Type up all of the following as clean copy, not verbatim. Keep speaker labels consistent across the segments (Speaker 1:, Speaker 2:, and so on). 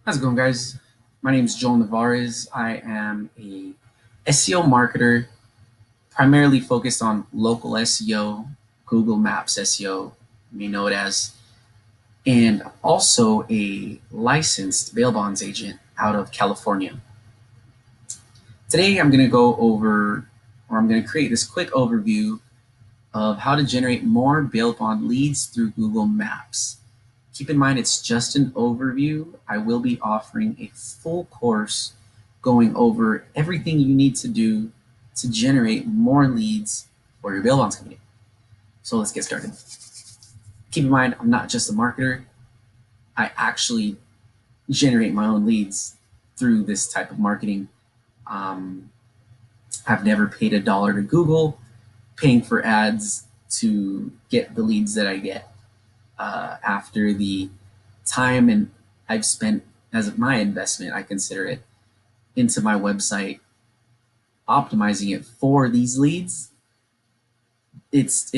Speaker 1: How's it going, guys? My name is Joel Navarez. I am a SEO marketer, primarily focused on local SEO, Google Maps SEO, you may know it as, and also a licensed bail bonds agent out of California. Today, I'm going to go over, or I'm going to create this quick overview of how to generate more bail bond leads through Google Maps. Keep in mind, it's just an overview. I will be offering a full course going over everything you need to do to generate more leads for your bail bonds company. So let's get started. Keep in mind, I'm not just a marketer. I actually generate my own leads through this type of marketing. Um, I've never paid $1 to Google, paying for ads to get the leads that I get. After the time and I've spent as my investment, I consider it, into my website, optimizing it for these leads, it's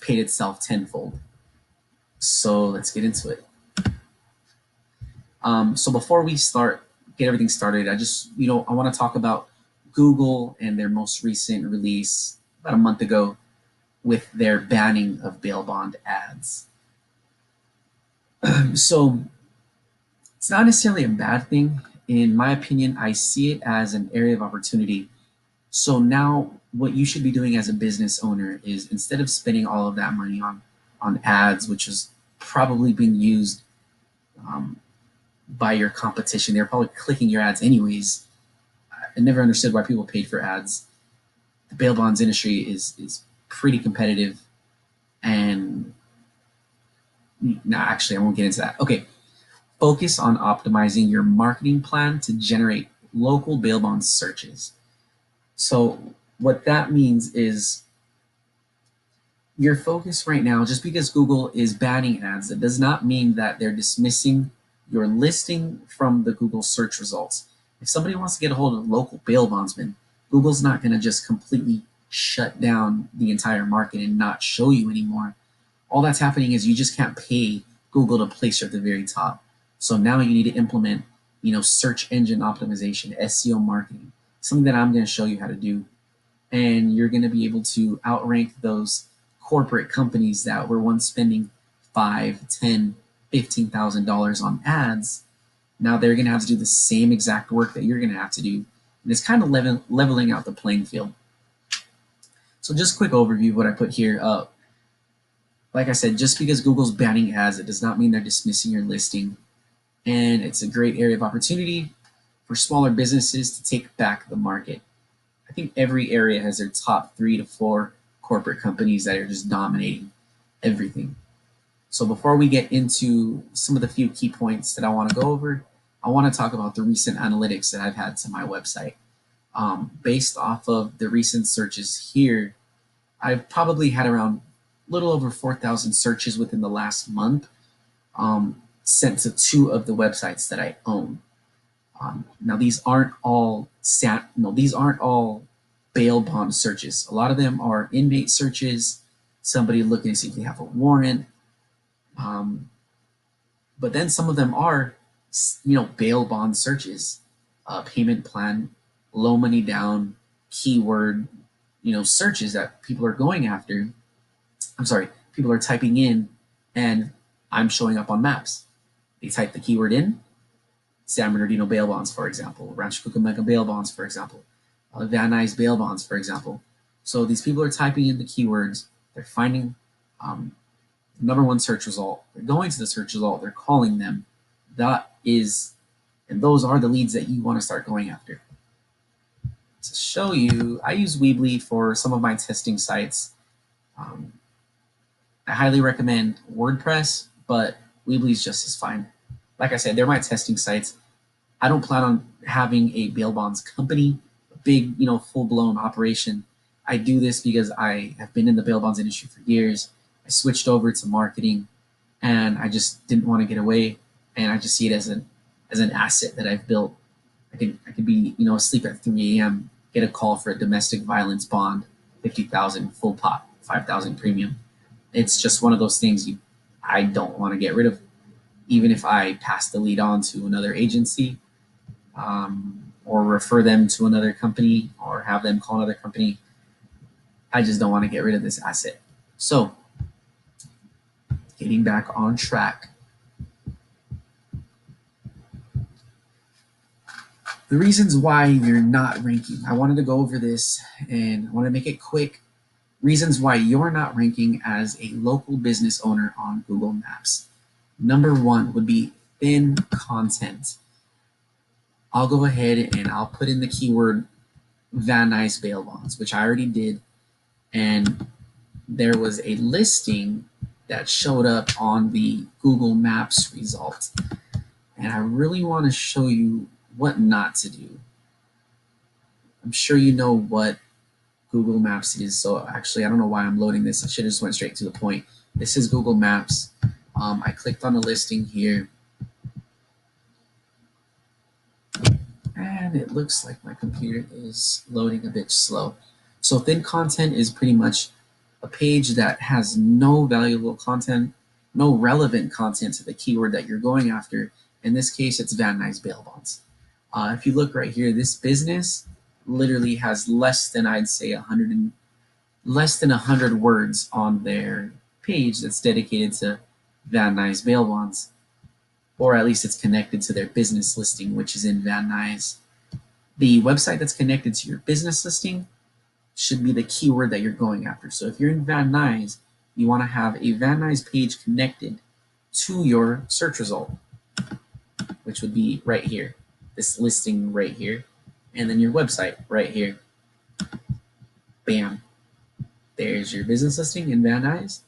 Speaker 1: paid itself tenfold. So let's get into it. So before we get everything started, I want to talk about Google and their most recent release about a month ago with their banning of bail bond ads. So it's not necessarily a bad thing. In my opinion, I see it as an area of opportunity. So now what you should be doing as a business owner is, instead of spending all of that money on ads, which is probably being used um, by your competition, they're probably clicking your ads anyways. I never understood why people paid for ads. The bail bonds industry is pretty competitive, and no, actually, I won't get into that. Okay, focus on optimizing your marketing plan to generate local bail bond searches. So what that means is, your focus right now, just because Google is banning ads, that does not mean that they're dismissing your listing from the Google search results. If somebody wants to get a hold of local bail bondsman, Google's not going to just completely shut down the entire market and not show you anymore. All that's happening is you just can't pay Google to place you at the very top. So now you need to implement, search engine optimization, SEO marketing, something that I'm going to show you how to do. And you're going to be able to outrank those corporate companies that were once spending five, ten, $15,000 on ads. Now they're going to have to do the same exact work that you're going to have to do. And it's kind of leveling out the playing field. So just a quick overview of what I put here. Like I said, just because Google's banning ads, it does not mean they're dismissing your listing. And it's a great area of opportunity for smaller businesses to take back the market. I think every area has their top 3 to 4 corporate companies that are just dominating everything. So before we get into some of the few key points that I want to go over, I want to talk about the recent analytics that I've had to my website. Based off of the recent searches here, I've probably had around a little over 4,000 searches within the last month, sent to 2 of the websites that I own. Now these aren't all bail bond searches. A lot of them are inmate searches, somebody looking to see if they have a warrant. But then some of them are, bail bond searches, payment plan, low money down, keyword, searches that people are going after. I'm sorry, people are typing in, and I'm showing up on maps. They type the keyword in, San Bernardino bail bonds, for example, Rancho Cucamonga bail bonds, for example, Van Nuys bail bonds, for example. So these people are typing in the keywords, they're finding number one search result, they're going to the search result, they're calling them. And those are the leads that you want to start going after. To show you, I use Weebly for some of my testing sites. I highly recommend WordPress, but Weebly is just as fine. Like I said, they're my testing sites. I don't plan on having a bail bonds company, a big, full-blown operation. I do this because I have been in the bail bonds industry for years. I switched over to marketing, and I just didn't want to get away. And I just see it as an asset that I've built. I could be, asleep at 3 a.m., get a call for a domestic violence bond, 50,000 full pot, 5,000 premium. It's just one of those things I don't want to get rid of. even if I pass the lead on to another agency, or refer them to another company or have them call another company. I just don't want to get rid of this asset. So getting back on track. The reasons why you're not ranking. I wanted to go over this and I want to make it quick. Reasons why you're not ranking as a local business owner on Google Maps. Number one would be thin content. I'll go ahead and I'll put in the keyword Van Nuys bail bonds, which I already did. And there was a listing that showed up on the Google Maps result. And I really want to show you what not to do. I'm sure you know what Google Maps is. So actually, I don't know why I'm loading this. I should have just went straight to the point. This is Google Maps. I clicked on a listing here. And it looks like my computer is loading a bit slow. So thin content is pretty much a page that has no valuable content, no relevant content to the keyword that you're going after. In this case, it's Van Nuys bail bonds. If you look right here, this business literally has less than, I'd say, less than 100 words on their page that's dedicated to Van Nuys bail bonds, or at least it's connected to their business listing, which is in Van Nuys. The website that's connected to your business listing should be the keyword that you're going after. So if you're in Van Nuys, you want to have a Van Nuys page connected to your search result, which would be right here, this listing right here, and then your website right here. Bam. There's your business listing in Van Nuys.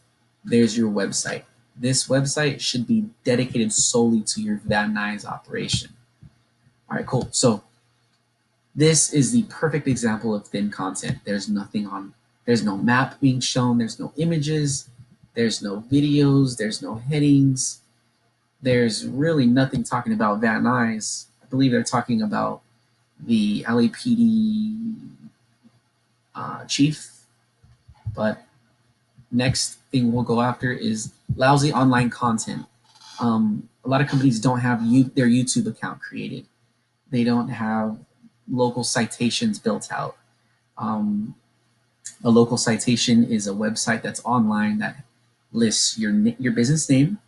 Speaker 1: There's your website. This website should be dedicated solely to your Van Nuys operation. All right, cool. So this is the perfect example of thin content. There's no map being shown, there's no images, there's no videos, there's no headings. There's really nothing talking about Van Nuys. I believe they're talking about the LAPD chief. But next thing we'll go after is lousy online content. A lot of companies don't have their YouTube account created. They don't have local citations built out. A local citation is a website that's online that lists your business name,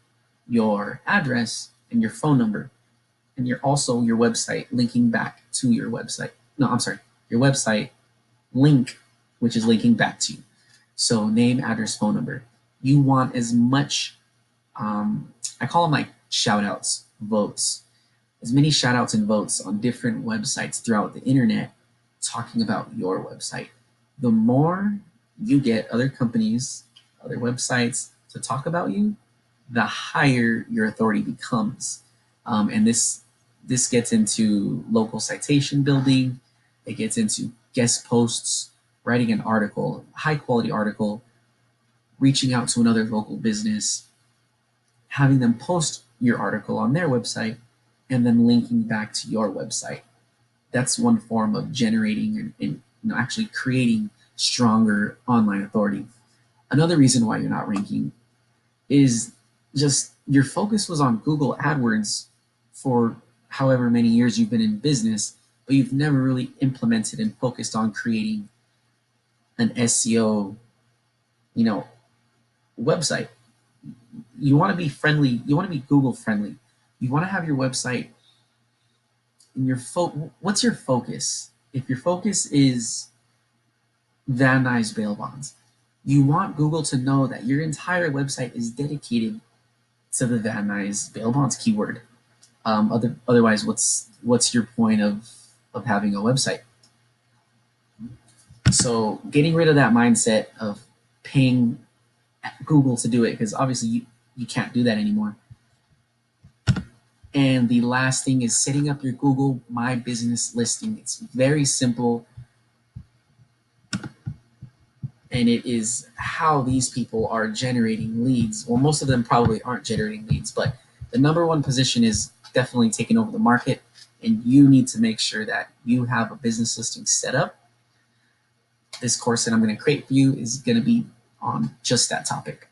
Speaker 1: your address, and your phone number, and your website linking back to your website. No, I'm sorry, your website link, which is linking back to you. So name, address, phone number. You want as much, I call them like shout outs, votes, as many shout outs and votes on different websites throughout the internet talking about your website. The more you get other companies, other websites to talk about you, the higher your authority becomes. And this gets into local citation building. It gets into guest posts, writing an article, high quality article, reaching out to another local business, having them post your article on their website, and then linking back to your website. That's one form of generating and actually creating stronger online authority. Another reason why you're not ranking is just your focus was on Google AdWords for however many years you've been in business, but you've never really implemented and focused on creating an SEO, website. You want to be friendly. You want to be Google friendly. You want to have your website in your what's your focus? If your focus is Van Nuys bail bonds, you want Google to know that your entire website is dedicated to the Van Nuys bail bonds keyword. Otherwise, what's your point of having a website? So getting rid of that mindset of paying Google to do it, because obviously you can't do that anymore. And the last thing is setting up your Google My Business listing. It's very simple. And it is how these people are generating leads. Well, most of them probably aren't generating leads, but the number one position is definitely taking over the market. And you need to make sure that you have a business listing set up. This course that I'm going to create for you is going to be on just that topic.